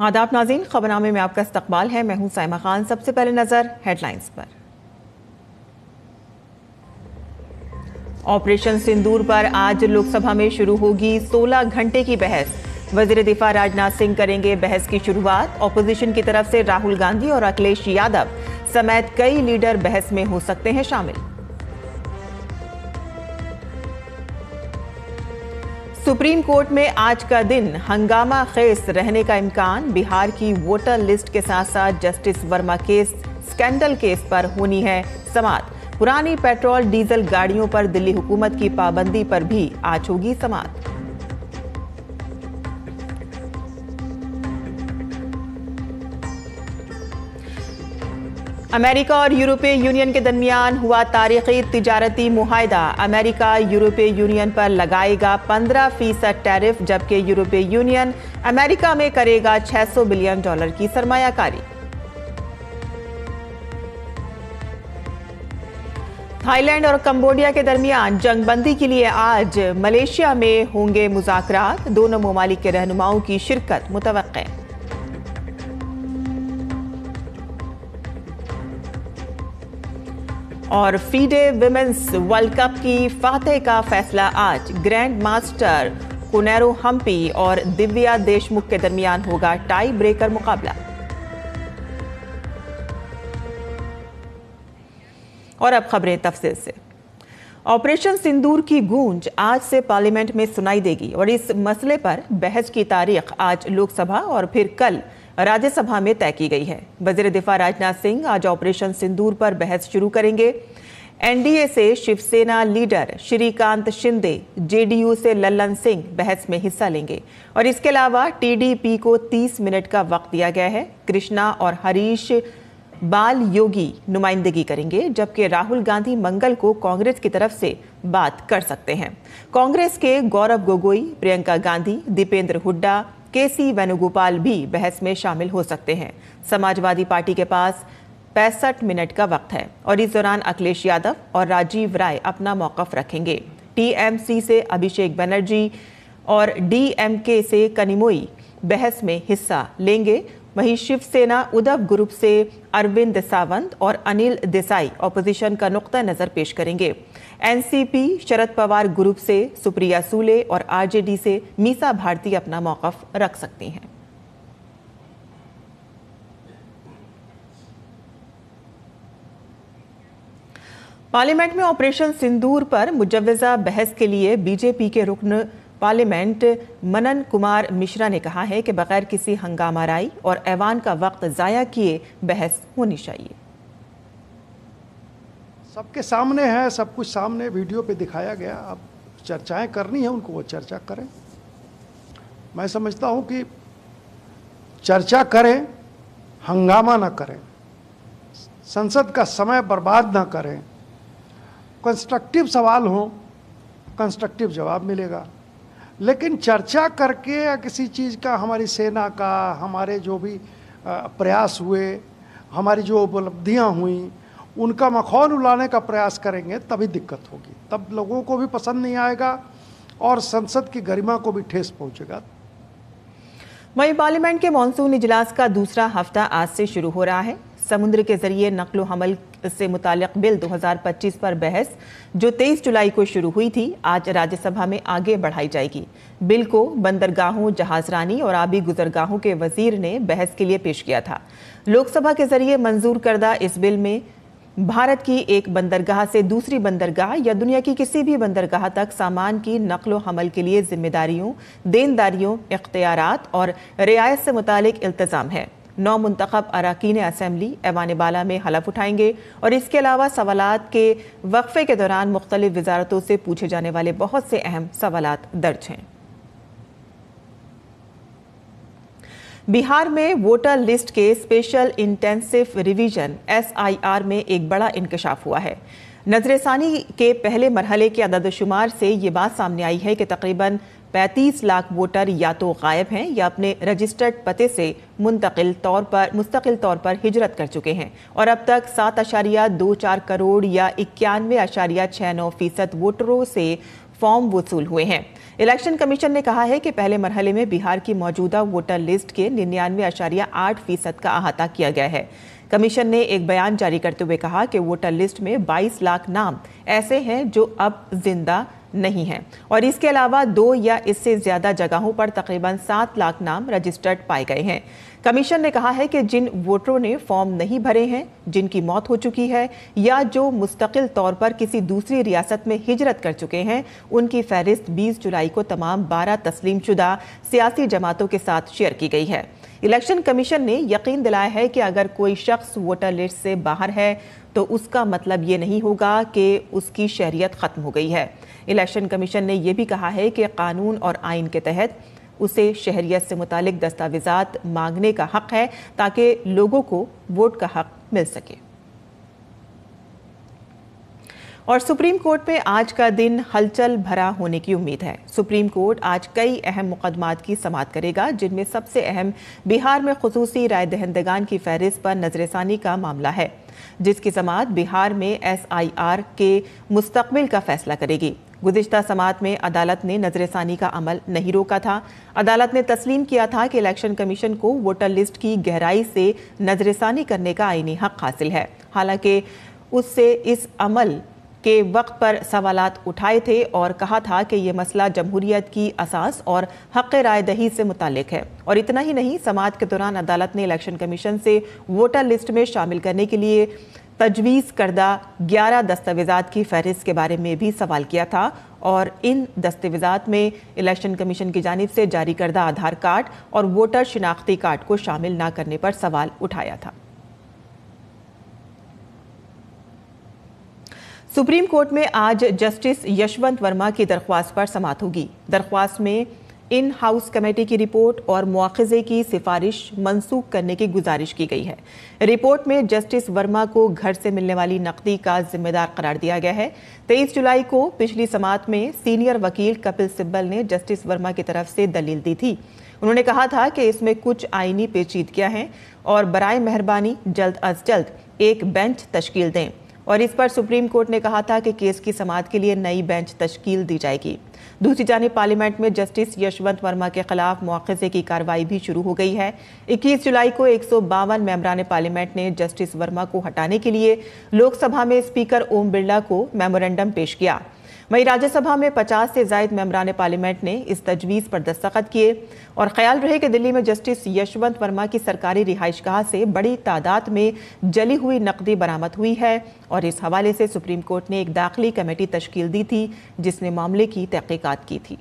आदाब नाज़रीन, खबरनामे में आपका इस्तकबाल है। मैं हूं साइमा खान। सबसे पहले नजर हेडलाइंस पर। ऑपरेशन सिंदूर पर आज लोकसभा में शुरू होगी 16 घंटे की बहस। वजीर दिफा राजनाथ सिंह करेंगे बहस की शुरुआत। ऑपोजिशन की तरफ से राहुल गांधी और अखिलेश यादव समेत कई लीडर बहस में हो सकते हैं शामिल। सुप्रीम कोर्ट में आज का दिन हंगामा खेज रहने का इम्कान। बिहार की वोटर लिस्ट के साथ साथ justice Verma case scandal case पर होनी है समाअत। पुरानी पेट्रोल डीजल गाड़ियों पर दिल्ली हुकूमत की पाबंदी पर भी आज होगी समाअत। अमेरिका और यूरोपीय यूनियन के दरमियान हुआ तारीखी तिजारती मुआहदा। अमेरिका यूरोपीय यूनियन पर लगाएगा 15% टैरिफ, जबकि यूरोपीय यूनियन अमेरिका में करेगा $600 बिलियन की सरमायाकारी। थाईलैंड और कंबोडिया के दरमियान जंगबंदी के लिए आज मलेशिया में होंगे मुज़ाकरात। दोनों ममालिक के रहनुमाओं की शिरकत मुतवक्के। और फीडे विमेंस वर्ल्ड कप की फातेह का फैसला आज। ग्रैंड मास्टर कोनेरो हम्पी और दिव्या देशमुख के दरमियान होगा टाई ब्रेकर मुकाबला। और अब खबरें तफसील से। ऑपरेशन सिंदूर की गूंज आज से पार्लियामेंट में सुनाई देगी और इस मसले पर बहस की तारीख आज लोकसभा और फिर कल राज्यसभा में तय की गई है। वजीर दिफा राजनाथ सिंह आज ऑपरेशन सिंदूर पर बहस शुरू करेंगे। एनडीए से शिवसेना लीडर श्रीकांत शिंदे, जेडीयू से लल्लन सिंह बहस में हिस्सा लेंगे और इसके अलावा टीडीपी को 30 मिनट का वक्त दिया गया है। कृष्णा और हरीश बाल योगी नुमाइंदगी करेंगे, जबकि राहुल गांधी मंगल को कांग्रेस की तरफ से बात कर सकते हैं। कांग्रेस के गौरव गोगोई, प्रियंका गांधी, दीपेंद्र हुड्डा, केसी वेणुगोपाल भी बहस में शामिल हो सकते हैं। समाजवादी पार्टी के पास 65 मिनट का वक्त है और इस दौरान अखिलेश यादव और राजीव राय अपना मौकफ रखेंगे। टीएमसी से अभिषेक बनर्जी और डीएमके से कनिमोई बहस में हिस्सा लेंगे। वहीं शिवसेना उद्धव ग्रुप से अरविंद सावंत और अनिल देसाई ऑपोजिशन का नुक्ता नजर पेश करेंगे। एनसीपी शरद पवार ग्रुप से सुप्रिया सूले और आरजेडी से मीसा भारती अपना मौकफ रख सकती हैं। पार्लियामेंट में ऑपरेशन सिंदूर पर मुजव्वजा बहस के लिए बीजेपी के रुकन पार्लियामेंट मनन कुमार मिश्रा ने कहा है कि बगैर किसी हंगामाराई और ऐवान का वक्त जाया किए बहस होनी चाहिए। सबके सामने है, सब कुछ सामने वीडियो पे दिखाया गया। अब चर्चाएं करनी है उनको, वो चर्चा करें। मैं समझता हूं कि चर्चा करें, हंगामा ना करें, संसद का समय बर्बाद ना करें। कंस्ट्रक्टिव सवाल हो, कंस्ट्रक्टिव जवाब मिलेगा। लेकिन चर्चा करके या किसी चीज़ का, हमारी सेना का, हमारे जो भी प्रयास हुए, हमारी जो उपलब्धियां हुई, उनका मखौल उड़ाने का प्रयास करेंगे तभी दिक्कत होगी। तब लोगों को भी पसंद नहीं आएगा और संसद की गरिमा को भी ठेस पहुंचेगा। वहीं पार्लियामेंट के मॉनसून इजलास का दूसरा हफ्ता आज से शुरू हो रहा है। समुद्र के जरिए नकलो हमल से मुतालिक बिल 2025 पर बहस, जो 23 जुलाई को शुरू हुई थी, आज राज्यसभा में आगे बढ़ाई जाएगी। बिल को बंदरगाहों, जहाजरानी और आबी गुजरगाहों के वजीर ने बहस के लिए पेश किया था। लोकसभा के जरिए मंजूर करदा इस बिल में भारत की एक बंदरगाह से दूसरी बंदरगाह या दुनिया की किसी भी बंदरगाह तक सामान की नकलो हमल के लिए जिम्मेदारियों, देनदारियों, इख्तियारात और रियायत से मुतालिक इल्तिजाम है। 9 मुंतखब अराकीन असेंबली ऐवान बाला में हलफ उठाएंगे और इसके अलावा सवालात के वक्फे के दौरान मुख्तलिफ वजारतों से पूछे जाने वाले बहुत से अहम सवालात दर्ज हैं। बिहार में वोटर लिस्ट के स्पेशल इंटेंसिव रिवीजन SIR में एक बड़ा इंकशाफ हुआ है। नजरसानी के पहले मरहले के अददशुमार से ये बात सामने आई है कि तकरीबन 35 लाख वोटर या तो गायब हैं या अपने रजिस्टर्ड पते से मुस्तकिल तौर पर हिजरत कर चुके हैं और अब तक 7.24 करोड़ या 91.69% वोटरों से फॉर्म वसूल हुए हैं। इलेक्शन कमीशन ने कहा है कि पहले मरहले में बिहार की मौजूदा वोटर लिस्ट के 99.8% का अहाता किया गया है। कमीशन ने एक बयान जारी करते हुए कहा कि वोटर लिस्ट में 22 लाख नाम ऐसे हैं जो अब जिंदा नहीं हैं और इसके अलावा 2 या इससे ज्यादा जगहों पर तकरीबन 7 लाख नाम रजिस्टर्ड पाए गए हैं। कमीशन ने कहा है कि जिन वोटरों ने फॉर्म नहीं भरे हैं, जिनकी मौत हो चुकी है या जो मुस्तकिल तौर पर किसी दूसरी रियासत में हिजरत कर चुके हैं, उनकी फहरिस्त 20 जुलाई को तमाम 12 तस्लीमशुदा सियासी जमातों के साथ शेयर की गई है। इलेक्शन कमीशन ने यकीन दिलाया है कि अगर कोई शख्स वोटर लिस्ट से बाहर है तो उसका मतलब ये नहीं होगा कि उसकी शहरियत खत्म हो गई है। इलेक्शन कमीशन ने यह भी कहा है कि कानून और आइन के तहत उसे शहरियत से मुतालिक दस्तावेजात मांगने का हक है ताकि लोगों को वोट का हक मिल सके। और सुप्रीम कोर्ट में आज का दिन हलचल भरा होने की उम्मीद है। सुप्रीम कोर्ट आज कई अहम मुकदमात की समाअत करेगा, जिनमें सबसे अहम बिहार में खुसूसी राय दहिंदगान की फहरिस्त पर नजरसानी का मामला है, जिसकी समाअत बिहार में SIR के मुस्तकबिल का फैसला करेगी। गुज़िश्ता समाअत में अदालत ने नजरसानी का अमल नहीं रोका था। अदालत ने तस्लीम किया था कि इलेक्शन कमीशन को वोटर लिस्ट की गहराई से नजरसानी करने का आईनी हक हासिल है। हालांकि उससे इस अमल के वक्त पर सवालात उठाए थे और कहा था कि यह मसला जमहूरियत की असास और हक़ राय दही से मुतालिक है। और इतना ही नहीं, समाअत के दौरान अदालत ने इलेक्शन कमीशन से वोटर लिस्ट में शामिल करने के लिए तजवीज़ करदा 11 दस्तावेजात की फहरिस्त के बारे में भी सवाल किया था और इन दस्तावेजात में इलेक्शन कमीशन की जानिब से जारी करदा आधार कार्ड और वोटर शिनाख्ती कार्ड को शामिल न करने पर सवाल उठाया था। सुप्रीम कोर्ट में आज जस्टिस यशवंत वर्मा की दरख्वास्त पर समाअत होगी। दरख्वास्त में इन हाउस कमेटी की रिपोर्ट और मुआखजे की सिफारिश मनसूख करने की गुजारिश की गई है। रिपोर्ट में जस्टिस वर्मा को घर से मिलने वाली नकदी का जिम्मेदार करार दिया गया है। 23 जुलाई को पिछली समाअत में सीनियर वकील कपिल सिब्बल ने जस्टिस वर्मा की तरफ से दलील दी थी। उन्होंने कहा था कि इसमें कुछ आईनी पेचीदगियां हैं और बराए मेहरबानी जल्द अज जल्द एक बेंच तश्कील दें। और इस पर सुप्रीम कोर्ट ने कहा था कि केस की समाअत के लिए नई बेंच तश्कील दी जाएगी। दूसरी जानिब पार्लियामेंट में जस्टिस यशवंत वर्मा के खिलाफ मुआखजे की कार्रवाई भी शुरू हो गई है। 21 जुलाई को 152 मेंबरान पार्लियामेंट ने जस्टिस वर्मा को हटाने के लिए लोकसभा में स्पीकर ओम बिरला को मेमोरेंडम पेश किया। वहीं राज्यसभा में 50 से ज्यादा मेंबरान पार्लियामेंट ने इस तजवीज़ पर दस्तखत किए और ख्याल रहे कि दिल्ली में जस्टिस यशवंत वर्मा की सरकारी रिहाइशगाह से बड़ी तादाद में जली हुई नकदी बरामद हुई है और इस हवाले से सुप्रीम कोर्ट ने एक दाखिली कमेटी तश्कील दी थी जिसने मामले की तहकीकात की थी।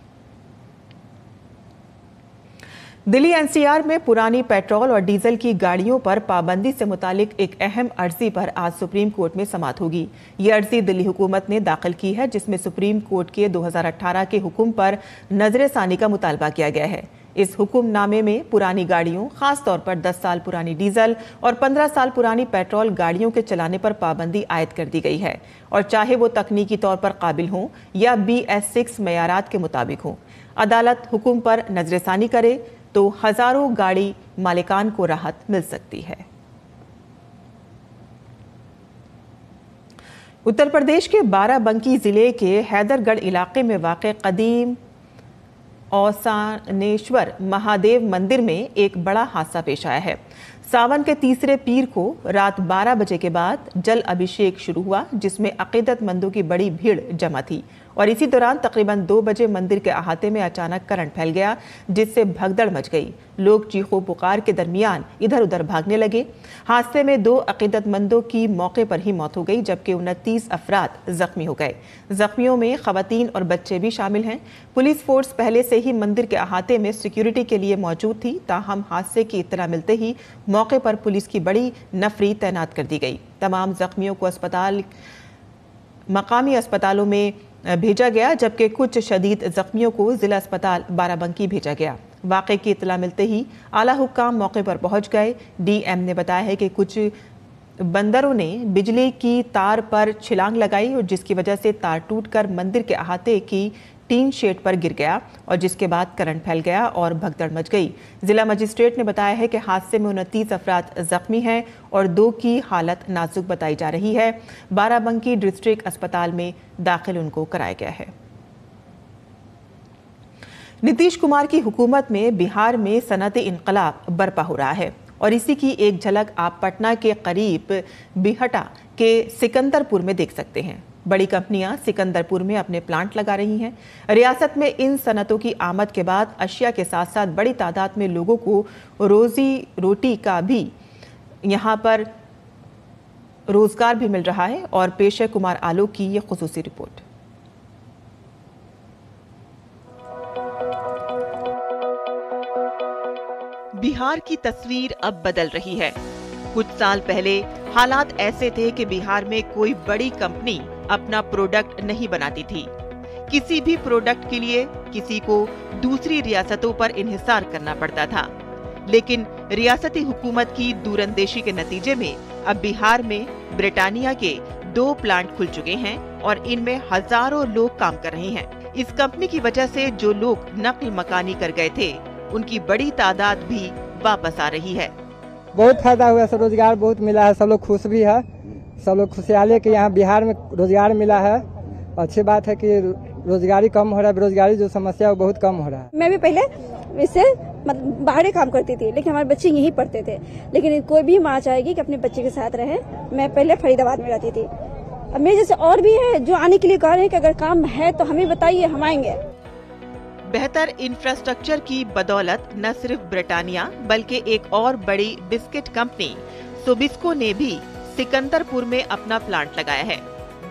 दिल्ली NCR में पुरानी पेट्रोल और डीजल की गाड़ियों पर पाबंदी से मुतालिक एक अहम अर्जी पर आज सुप्रीम कोर्ट में समाअत होगी। ये अर्जी दिल्ली हुकूमत ने दाखिल की है, जिसमें सुप्रीम कोर्ट के 2018 के हुक्म पर नजरसानी का मुतालबा किया गया है। इस हुक्मनामे में पुरानी गाड़ियों, खास तौर पर 10 साल पुरानी डीजल और 15 साल पुरानी पेट्रोल गाड़ियों के चलाने पर पाबंदी आयद कर दी गई है, और चाहे वो तकनीकी तौर पर काबिल हों या BS6 मयारात के मुताबिक हों। अदालत हुक्म पर नजरसानी करे तो हजारों गाड़ी मालिकान को राहत मिल सकती है। उत्तर प्रदेश के बाराबंकी जिले के हैदरगढ़ इलाके में वाक़ कदीम औसानेश्वर महादेव मंदिर में एक बड़ा हादसा पेश आया है। सावन के तीसरे पीर को रात 12 बजे के बाद जल अभिषेक शुरू हुआ, जिसमें अकीदतमंदों की बड़ी भीड़ जमा थी और इसी दौरान तकरीबन 2 बजे मंदिर के अहाते में अचानक करंट फैल गया, जिससे भगदड़ मच गई। लोग चीखों पुकार के दरमियान इधर उधर भागने लगे। हादसे में 2 अकीदतमंदों की मौके पर ही मौत हो गई, जबकि 29 अफराद जख्मी हो गए। जख्मियों में खवातीन और बच्चे भी शामिल हैं। पुलिस फोर्स पहले से ही मंदिर के अहाते में सिक्योरिटी के लिए मौजूद थी, ताहम हादसे की इत्तला मिलते ही मौके पर पुलिस की बड़ी नफरी तैनात कर दी गई। तमाम जख्मियों को मकामी अस्पतालों में भेजा गया, जबकि कुछ शदीद जख्मियों को जिला अस्पताल बाराबंकी भेजा गया। वाक़े की इत्तला मिलते ही आला हुक्काम मौके पर पहुंच गए। DM ने बताया है कि कुछ बंदरों ने बिजली की तार पर छलांग लगाई और जिसकी वजह से तार टूटकर मंदिर के अहाते की टीन शेड पर गिर गया और जिसके बाद करंट फैल गया और भगदड़ मच गई। जिला मजिस्ट्रेट ने बताया है कि हादसे में 29 अफराद जख्मी हैं और 2 की हालत नाजुक बताई जा रही है। बाराबंकी डिस्ट्रिक्ट अस्पताल में दाखिल उनको कराया गया है। नीतीश कुमार की हुकूमत में बिहार में सनअती इनकलाब बर्पा हो रहा है और इसी की एक झलक आप पटना के करीब बिहटा के सिकंदरपुर में देख सकते हैं। बड़ी कंपनियां सिकंदरपुर में अपने प्लांट लगा रही हैं। रियासत में इन सनतों की आमद के बाद अशिया के साथ साथ बड़ी तादाद में लोगों को रोजी रोटी का भी यहां पर रोजगार भी मिल रहा है। और पेश है कुमार आलोक की ये खुसूसी रिपोर्ट। बिहार की तस्वीर अब बदल रही है। कुछ साल पहले हालात ऐसे थे कि बिहार में कोई बड़ी कंपनी अपना प्रोडक्ट नहीं बनाती थी। किसी भी प्रोडक्ट के लिए किसी को दूसरी रियासतों पर इन्हिसार करना पड़ता था। लेकिन रियासती हुकूमत की दूरंदेशी के नतीजे में अब बिहार में ब्रिटानिया के 2 प्लांट खुल चुके हैं और इनमें हजारों लोग काम कर रहे हैं। इस कंपनी की वजह से जो लोग नकल मकानी कर गए थे उनकी बड़ी तादाद भी वापस आ रही है। बहुत फायदा हुआ, सब रोजगार बहुत मिला है, सब लोग खुश भी है, सब लोग खुशहाल है कि यहाँ बिहार में रोजगार मिला है। अच्छी बात है कि रोजगारी कम हो रहा है, बेरोजगारी जो समस्या है वो बहुत कम हो रहा है। मैं भी पहले इससे बाहर काम करती थी, लेकिन हमारे बच्चे यहीं पढ़ते थे। लेकिन कोई भी माँ चाहेगी कि अपने बच्चे के साथ रहे। मैं पहले फरीदाबाद में रहती थी। अब मेरे जैसे और भी है जो आने के लिए कह रहे हैं कि अगर काम है तो हमें बताइए, हम आएंगे। बेहतर इंफ्रास्ट्रक्चर की बदौलत न सिर्फ ब्रिटानिया बल्कि एक और बड़ी बिस्किट कंपनी सोबिस्को ने भी सिकंदरपुर में अपना प्लांट लगाया है।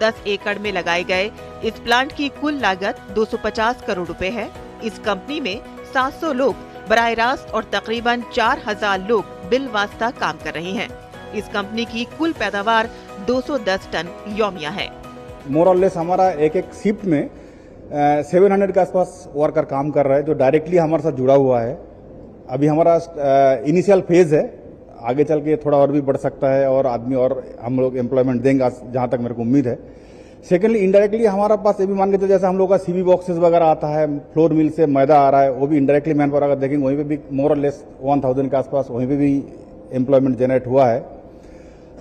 10 एकड़ में लगाए गए इस प्लांट की कुल लागत 250 करोड़ रुपए है। इस कंपनी में 700 लोग बराह रास्त और तकरीबन 4000 लोग बिलवास्ता काम कर रहे हैं। इस कंपनी की कुल पैदावार 210 टन यौमिया है। मोर और लेस हमारा एक शिफ्ट में 700 के आसपास वर्कर काम कर रहा है जो डायरेक्टली हमारे साथ जुड़ा हुआ है। अभी हमारा इनिशियल फेज है, आगे चल के थोड़ा और भी बढ़ सकता है और आदमी और हम लोग एम्प्लॉयमेंट देंगे जहां तक मेरे को उम्मीद है। सेकेंडली इनडायरेक्टली हमारा पास ये भी मान के चलो जैसे हम लोग का सीबी बॉक्सेस वगैरह आता है, फ्लोर मिल से मैदा आ रहा है, वो भी इनडायरेक्टली मैन पावर अगर देखेंगे वहीं पे भी मोर और लेस 1000 के आसपास वहीं पे भी एम्प्लॉयमेंट जनरेट हुआ है।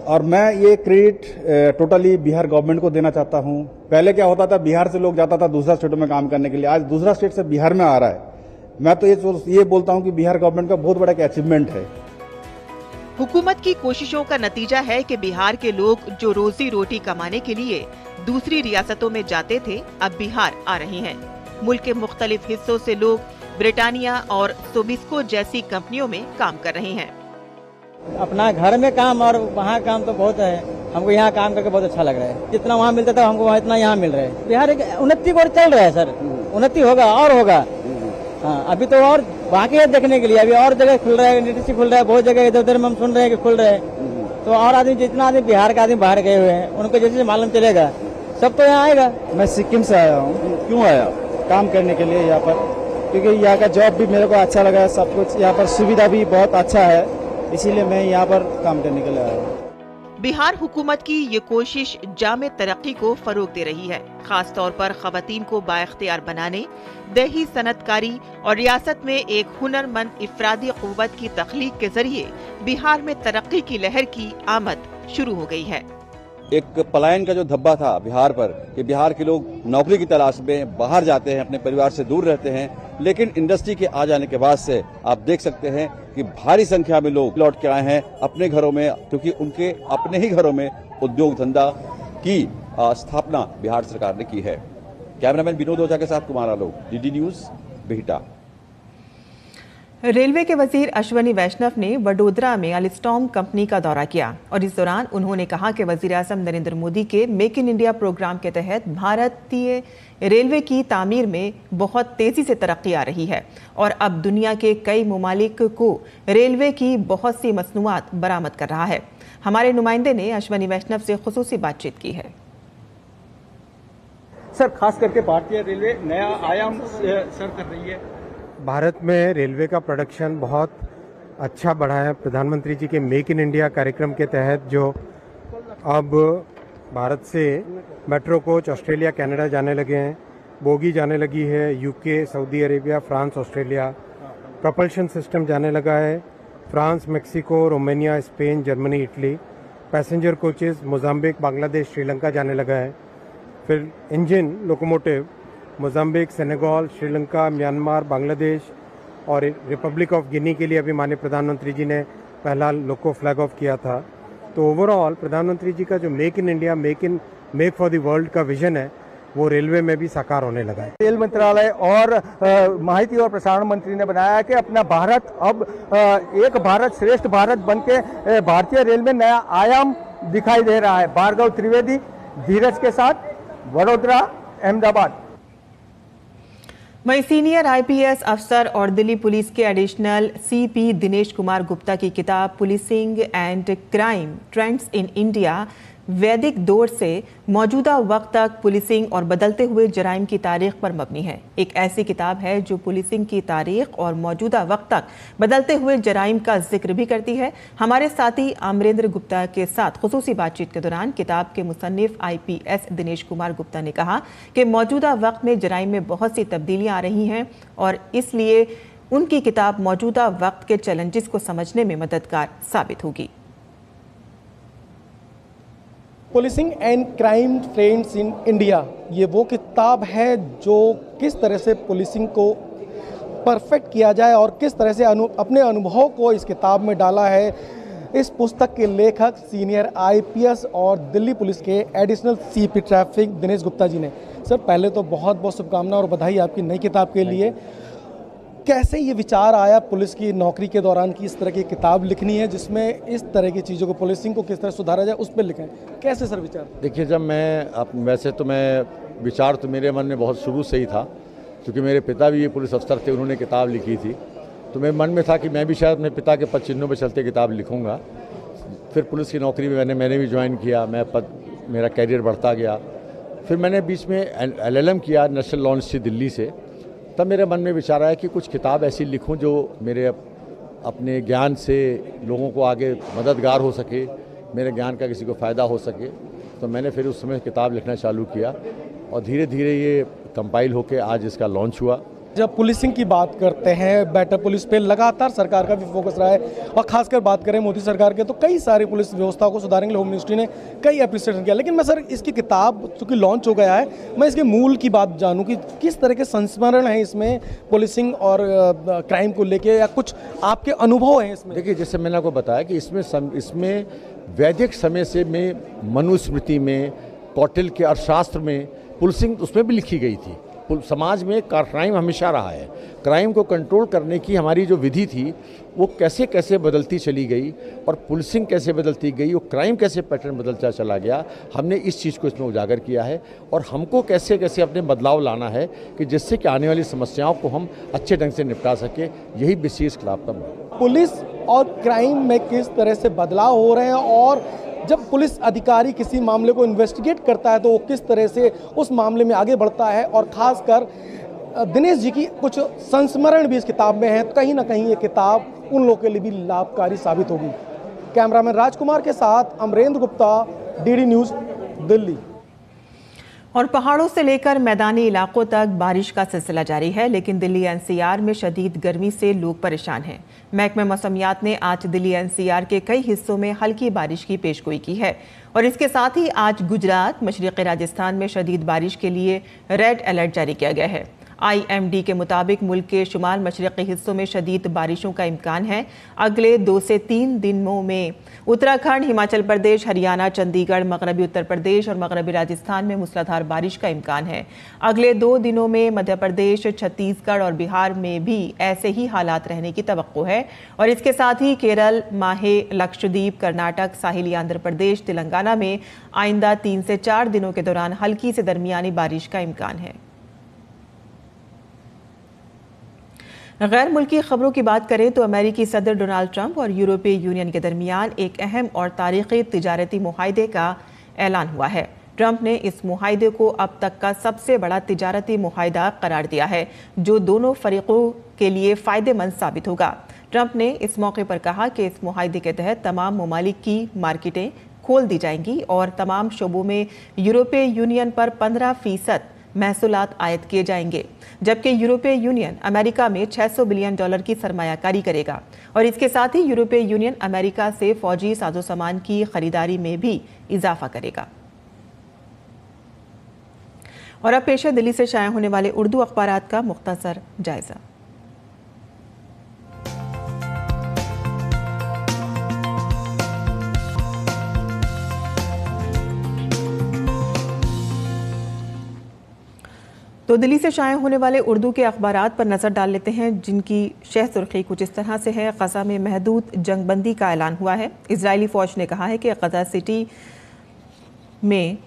और मैं ये क्रेडिट टोटली बिहार गवर्नमेंट को देना चाहता हूं। पहले क्या होता था, बिहार से लोग जाता था दूसरा स्टेटों में काम करने के लिए, आज दूसरा स्टेट से बिहार में आ रहा है। मैं तो ये बोलता हूं कि बिहार गवर्नमेंट का बहुत बड़ा अचीवमेंट है। हुकूमत की कोशिशों का नतीजा है कि बिहार के लोग जो रोजी रोटी कमाने के लिए दूसरी रियासतों में जाते थे अब बिहार आ रहे हैं। मुल्क के मुख्तलिफ हिस्सों से लोग ब्रिटानिया और सोबिस्को जैसी कंपनियों में काम कर रहे हैं। अपना घर में काम और वहाँ काम तो बहुत है। हमको यहाँ काम करके बहुत अच्छा लग रहा है। जितना वहाँ मिलता था हमको वहाँ इतना यहाँ मिल रहा है। बिहार एक उन्नति को चल रहा है सर, उन्नति होगा और होगा। हाँ, अभी तो और बाकी है देखने के लिए। अभी और जगह खुल रहा है, यूनिवर्सिटी खुल रहा है, बहुत जगह इधर उधर में हम सुन रहे हैं कि खुल रहे हैं। तो और आदमी जितना आदमी बिहार का आदमी बाहर गए हुए हैं उनको जैसे मालूम चलेगा सब तो यहाँ आएगा। मैं सिक्किम से आया हूँ। क्यों आया? काम करने के लिए यहाँ पर, क्योंकि यहाँ का जॉब भी मेरे को अच्छा लगा है, सब कुछ यहाँ पर सुविधा भी बहुत अच्छा है, इसीलिए मैं यहाँ पर काम करने के लिए आया हूँ। बिहार हुकूमत की ये कोशिश जामे तरक्की को फरोग दे रही है, खास तौर पर खवातीन को बाइख्तियार बनाने, देही सनतकारी और रियासत में एक हुनरमंद इफरादी कुव्वत की तख्लीक के जरिए बिहार में तरक्की की लहर की आमद शुरू हो गई है। एक पलायन का जो धब्बा था बिहार पर कि बिहार के लोग नौकरी की तलाश में बाहर जाते हैं, अपने परिवार से दूर रहते हैं, लेकिन इंडस्ट्री के आ जाने के बाद से आप देख सकते हैं कि भारी संख्या में लोग लौट के आए हैं अपने घरों में, क्योंकि उनके अपने ही घरों में उद्योग धंधा की स्थापना बिहार सरकार ने की है। कैमरामैन विनोद ओझा के साथ Kumar Alok, DD news, Bihta. Railway के वजीर अश्वनी वैष्णव ने वडोदरा में अल्स्टॉम कंपनी का दौरा किया और इस दौरान उन्होंने कहा कि वजीर-ए-आज़म नरेंद्र मोदी के मेक इन इंडिया प्रोग्राम के तहत भारतीय रेलवे की तामीर में बहुत तेजी से तरक्की आ रही है और अब दुनिया के कई ममालिक को रेलवे की बहुत सी मसनूआत बरामद कर रहा है। हमारे नुमाइंदे ने अश्वनी वैष्णव से खुसूसी बातचीत की है। सर, खास करके भारतीय रेलवे नया आयाम सर कर रही है। भारत में रेलवे का प्रोडक्शन बहुत अच्छा बढ़ा है। प्रधानमंत्री जी के मेक इन इंडिया कार्यक्रम के तहत जो अब भारत से मेट्रो कोच ऑस्ट्रेलिया कनाडा जाने लगे हैं, बोगी जाने लगी है UK, Saudi Arabia, France, Australia, propulsion system जाने लगा है France, Mexico, Romania, Spain, Germany, Italy, passenger coaches Mozambique, Bangladesh, Sri Lanka जाने लगा है। फिर engine locomotive Mozambique, Senegal, Sri Lanka, Myanmar, Bangladesh और रिपब्लिक ऑफ गिनी के लिए अभी माननीय प्रधानमंत्री जी ने पहला लोको फ्लैग ऑफ किया था। तो ओवरऑल प्रधानमंत्री जी का जो make in India, make for the world का विजन है वो रेलवे में भी साकार होने लगा है। रेल मंत्रालय और माहिती और प्रसारण मंत्री ने बनाया कि अपना भारत अब एक भारत श्रेष्ठ भारत बनके भारतीय रेल में नया आयाम दिखाई दे रहा है। भार्गव त्रिवेदी धीरज के साथ, वडोदरा, अहमदाबाद। वहीं सीनियर आईपीएस अफसर और दिल्ली पुलिस के एडिशनल सीपी दिनेश कुमार गुप्ता की किताब policing and crime trends in India वैदिक दौर से मौजूदा वक्त तक पुलिसिंग और बदलते हुए जराइम की तारीख पर मबनी है। एक ऐसी किताब है जो पुलिसिंग की तारीख और मौजूदा वक्त तक बदलते हुए जराइम का जिक्र भी करती है। हमारे साथी अमरेंद्र गुप्ता के साथ खुसूसी बातचीत के दौरान किताब के मुसन्निफ आईपीएस दिनेश कुमार गुप्ता ने कहा कि मौजूदा वक्त में जराइम में बहुत सी तब्दीलियां आ रही हैं और इसलिए उनकी किताब मौजूदा वक्त के चैलेंजेस को समझने में मददगार साबित होगी। Policing and crime trends in India, ये वो किताब है जो किस तरह से पुलिसिंग को परफेक्ट किया जाए और किस तरह से अपने अनुभव को इस किताब में डाला है। इस पुस्तक के लेखक सीनियर आईपीएस और दिल्ली पुलिस के additional CP traffic Dinesh Gupta ji ने। सर, पहले तो बहुत बहुत शुभकामनाएं और बधाई आपकी नई किताब के लिए। कैसे ये विचार आया पुलिस की नौकरी के दौरान कि इस तरह की किताब लिखनी है जिसमें इस तरह की चीज़ों को, पुलिसिंग को किस तरह सुधारा जाए, उस पर लिखें? कैसे सर विचार? देखिए, जब वैसे तो विचार तो मेरे मन में बहुत शुरू से ही था, क्योंकि मेरे पिता भी ये पुलिस अफसर थे, उन्होंने किताब लिखी थी। तो मेरे मन में था कि मैं भी शायद अपने पिता के पद चिन्हों पर चलते किताब लिखूँगा। फिर पुलिस की नौकरी में मैंने भी ज्वाइन किया, मेरा कैरियर बढ़ता गया। फिर मैंने बीच में LLM किया नेशनल लॉ यूनिवर्सिटी दिल्ली से। तब मेरे मन में विचार आया कि कुछ किताब ऐसी लिखूं जो मेरे अपने ज्ञान से लोगों को आगे मददगार हो सके, मेरे ज्ञान का किसी को फ़ायदा हो सके। तो मैंने फिर उस समय किताब लिखना चालू किया और धीरे धीरे ये कंपाइल होकर आज इसका लॉन्च हुआ। जब पुलिसिंग की बात करते हैं, बेटर पुलिस पे लगातार सरकार का भी फोकस रहा है और खासकर बात करें मोदी सरकार के तो कई सारी पुलिस व्यवस्था को सुधारने के लिए होम मिनिस्ट्री ने कई एप्रिसिएशन किया। लेकिन मैं सर इसकी किताब चूँकि लॉन्च हो गया है, मैं इसके मूल की बात जानूं कि किस तरह के संस्मरण हैं इसमें पुलिसिंग और क्राइम को लेके, या कुछ आपके अनुभव हैं इसमें? देखिए, जैसे मैंने आपको बताया कि इसमें वैदिक समय से में मनुस्मृति में, कौटिल्य के अर्थशास्त्र में पुलिसिंग उसमें भी लिखी गई थी। समाज में क्राइम हमेशा रहा है। क्राइम को कंट्रोल करने की हमारी जो विधि थी वो कैसे कैसे बदलती चली गई और पुलिसिंग कैसे बदलती गई और क्राइम कैसे पैटर्न बदलता चला गया, हमने इस चीज़ को इसमें उजागर किया है। और हमको कैसे कैसे अपने बदलाव लाना है कि जिससे कि आने वाली समस्याओं को हम अच्छे ढंग से निपटा सके, यही विशेष किताब का है। पुलिस और क्राइम में किस तरह से बदलाव हो रहे हैं और जब पुलिस अधिकारी किसी मामले को इन्वेस्टिगेट करता है तो वो किस तरह से उस मामले में आगे बढ़ता है, और खासकर दिनेश जी की कुछ संस्मरण भी इस किताब में है। कहीं ना कहीं ये किताब उन लोगों के लिए भी लाभकारी साबित होगी। कैमरामैन राजकुमार के साथ अमरेंद्र गुप्ता, DD न्यूज़, दिल्ली। और पहाड़ों से लेकर मैदानी इलाकों तक बारिश का सिलसिला जारी है, लेकिन दिल्ली NCR में शदीद गर्मी से लोग परेशान हैं। महकमे मौसमियात ने आज दिल्ली NCR के कई हिस्सों में हल्की बारिश की पेशगोई की है और इसके साथ ही आज गुजरात, मशरिकी राजस्थान में शदीद बारिश के लिए रेड अलर्ट जारी किया गया है। IMD के मुताबिक मुल्क के शुमाल मशरक़ी हिस्सों में शदीद बारिशों का इम्कान है। अगले 2 से 3 दिनों में उत्तराखंड, हिमाचल प्रदेश, हरियाणा, चंडीगढ़, मगरबी उत्तर प्रदेश और मगरबी राजस्थान में मूसलाधार बारिश का इम्कान है। अगले 2 दिनों में मध्य प्रदेश, छत्तीसगढ़ और बिहार में भी ऐसे ही हालात रहने की तवक्को है और इसके साथ ही केरल, माहे, लक्षद्वीप, कर्नाटक, साहिली आंध्र प्रदेश, तेलंगाना में आइंदा 3 से 4 दिनों के दौरान हल्की से दरमियानी बारिश का इम्कान है। गैर मुल्की खबरों की बात करें तो अमेरिकी सदर डोनाल्ड ट्रंप और यूरोपीय यूनियन के दरमियान एक अहम और तारीखी तिजारती मुआहदे का ऐलान हुआ है। ट्रंप ने इस मुआहदे को अब तक का सबसे बड़ा तिजारती मुआहदा करार दिया है, जो दोनों फरीकों के लिए फ़ायदेमंद साबित होगा। ट्रंप ने इस मौके पर कहा कि इस मुआहदे के तहत तमाम ममालिक की मार्केटें खोल दी जाएंगी और तमाम शोबों में यूरोपीय यूनियन पर 15% महसूलात आयद किए जाएंगे, जबकि यूरोपीय यूनियन अमेरिका में $600 बिलियन की सरमायाकारी करेगा और इसके साथ ही यूरोपीय यूनियन अमेरिका से फौजी साजो सामान की खरीदारी में भी इजाफा करेगा। और अब पेश है दिल्ली से शाया होने वाले उर्दू अखबारात का मुख्तसर जायजा। तो दिल्ली से शाया होने वाले उर्दू के अखबारात पर नज़र डाल लेते हैं, जिनकी शह सुर्खी कुछ इस तरह से है। ग़ज़ा में महदूद जंगबंदी का ऐलान हुआ है। इजरायली फ़ौज ने कहा है कि ग़ज़ा सिटी में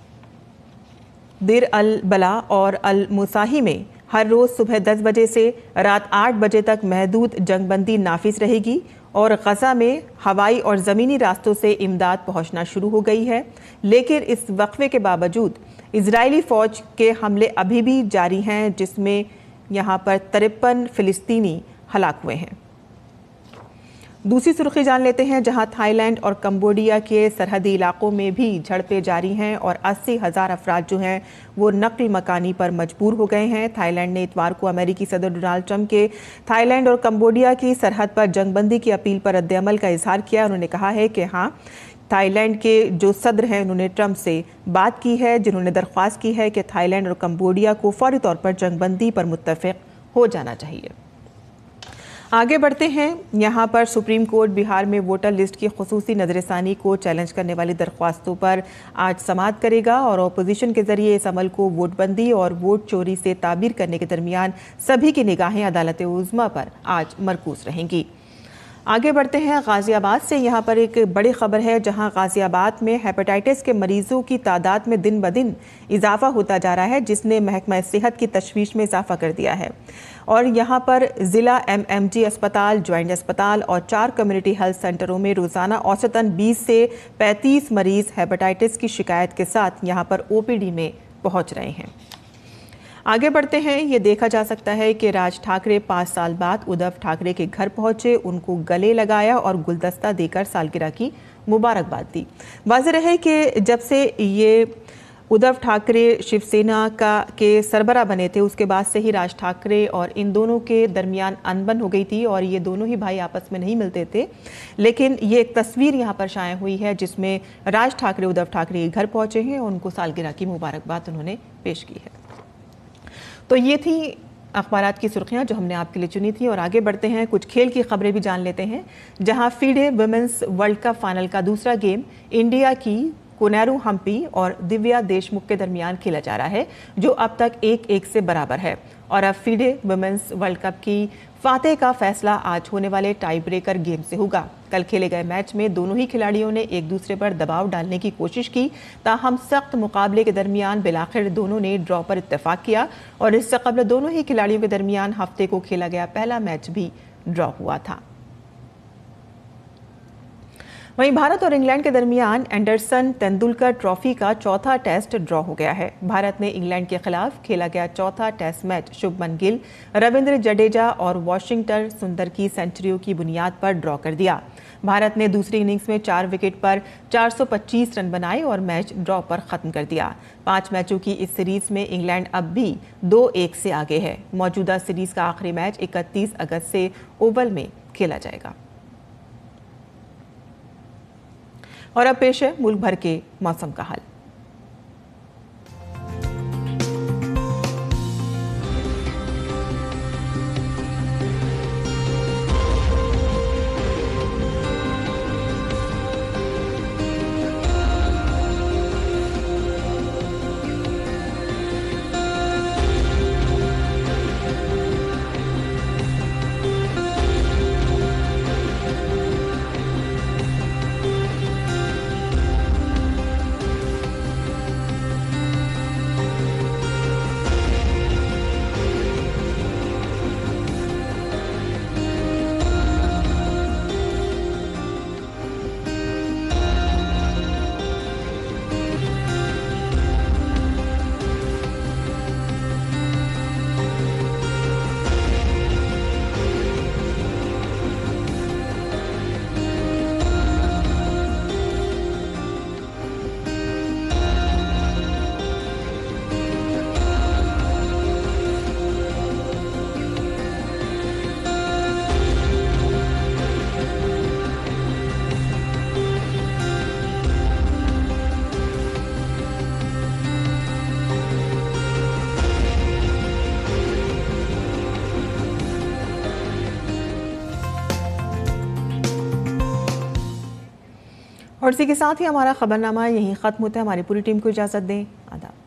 देर अल बला और अल मुसाही में हर रोज़ सुबह 10 बजे से रात 8 बजे तक महदूद जंगबंदी नाफिज रहेगी और ग़ज़ा में हवाई और ज़मीनी रास्तों से इमदाद पहुंचना शुरू हो गई है। लेकिन इस वक्फे के बावजूद इजरायली फ़ौज के हमले अभी भी जारी हैं, जिसमें यहाँ पर 53 फ़िलिस्तीनी हलाक हुए हैं। दूसरी सुर्खी जान लेते हैं, जहां थाईलैंड और कंबोडिया के सरहदी इलाकों में भी झड़पें जारी हैं और 80,000 अफराद जो हैं वो नकल मकानी पर मजबूर हो गए हैं। थाईलैंड ने इतवार को अमेरिकी सदर डोनाल्ड ट्रंप के थाईलैंड और कंबोडिया की सरहद पर जंगबंदी की अपील पर रद्द-ए-अमल का इजहार किया। उन्होंने कहा है कि हाँ, थाईलैंड के जो सदर हैं उन्होंने ट्रंप से बात की है, जिन्होंने दरख्वास्त की है कि थाईलैंड और कंबोडिया को फौरी तौर पर जंगबंदी पर मुत्तफिक हो जाना चाहिए। आगे बढ़ते हैं, यहाँ पर सुप्रीम कोर्ट बिहार में वोटर लिस्ट की खुसूसी नजरसानी को चैलेंज करने वाली दरख्वास्तों पर आज समाअत करेगा और अपोजिशन के जरिए इस अमल को वोटबंदी और वोट चोरी से ताबीर करने के दरमियान सभी की निगाहें अदालत उज़्मा पर आज मरकूज रहेंगी। आगे बढ़ते हैं गाजियाबाद से। यहाँ पर एक बड़ी खबर है, जहाँ गाजियाबाद में हेपेटाइटिस के मरीजों की तादाद में दिन ब दिन इजाफा होता जा रहा है, जिसने महकमा सेहत की तशवीश में इजाफा कर दिया है। और यहाँ पर ज़िला MMG अस्पताल, ज्वाइंट अस्पताल और 4 कम्युनिटी हेल्थ सेंटरों में रोज़ाना औसतन 20 से 35 मरीज़ हेपेटाइटिस की शिकायत के साथ यहाँ पर OPD में पहुँच रहे हैं। आगे बढ़ते हैं, ये देखा जा सकता है कि राज ठाकरे 5 साल बाद उद्धव ठाकरे के घर पहुंचे, उनको गले लगाया और गुलदस्ता देकर सालगिरह की मुबारकबाद दी। वाज़ेह रहे कि जब से ये उद्धव ठाकरे शिवसेना के सरबराह बने थे, उसके बाद से ही राज ठाकरे और इन दोनों के दरमियान अनबन हो गई थी और ये दोनों ही भाई आपस में नहीं मिलते थे। लेकिन ये एक तस्वीर यहाँ पर शाया हुई है, जिसमें राज ठाकरे उद्धव ठाकरे के घर पहुंचे हैं और उनको सालगिरह की मुबारकबाद उन्होंने पेश की है। तो ये थी अखबारात की सुर्खियां जो हमने आपके लिए चुनी थी। और आगे बढ़ते हैं, कुछ खेल की खबरें भी जान लेते हैं, जहां FIDE women's world cup final का दूसरा गेम इंडिया की कोनेरू हम्पी और दिव्या देशमुख के दरमियान खेला जा रहा है, जो अब तक 1-1 से बराबर है। और अब फीडे वुमेन्स वर्ल्ड कप की फातेह का फैसला आज होने वाले टाई ब्रेकर गेम से होगा। कल खेले गए मैच में दोनों ही खिलाड़ियों ने एक दूसरे पर दबाव डालने की कोशिश की, ताहम सख्त मुकाबले के दरमियान बिलाखिर दोनों ने ड्रॉ पर इत्तेफाक किया और इससे कबल दोनों ही खिलाड़ियों के दरमियान हफ्ते को खेला गया पहला मैच भी ड्रॉ हुआ था। वहीं भारत और इंग्लैंड के दरमियान एंडरसन तेंदुलकर ट्रॉफी का चौथा टेस्ट ड्रॉ हो गया है। भारत ने इंग्लैंड के खिलाफ खेला गया चौथा टेस्ट मैच शुभमन गिल, रविंद्र जडेजा और वॉशिंगटन सुंदर की सेंचुरियों की बुनियाद पर ड्रॉ कर दिया। भारत ने दूसरी इनिंग्स में 4 विकेट पर 425 रन बनाए और मैच ड्रॉ पर खत्म कर दिया। 5 मैचों की इस सीरीज में इंग्लैंड अब भी 2-1 से आगे है। मौजूदा सीरीज का आखिरी मैच 31 अगस्त से ओवल में खेला जाएगा। और अब पेश है मुल्क भर के मौसम का हाल। और इसी के साथ ही हमारा खबरनामा यहीं खत्म होता है। हमारी पूरी टीम को इजाजत दें। आदाब।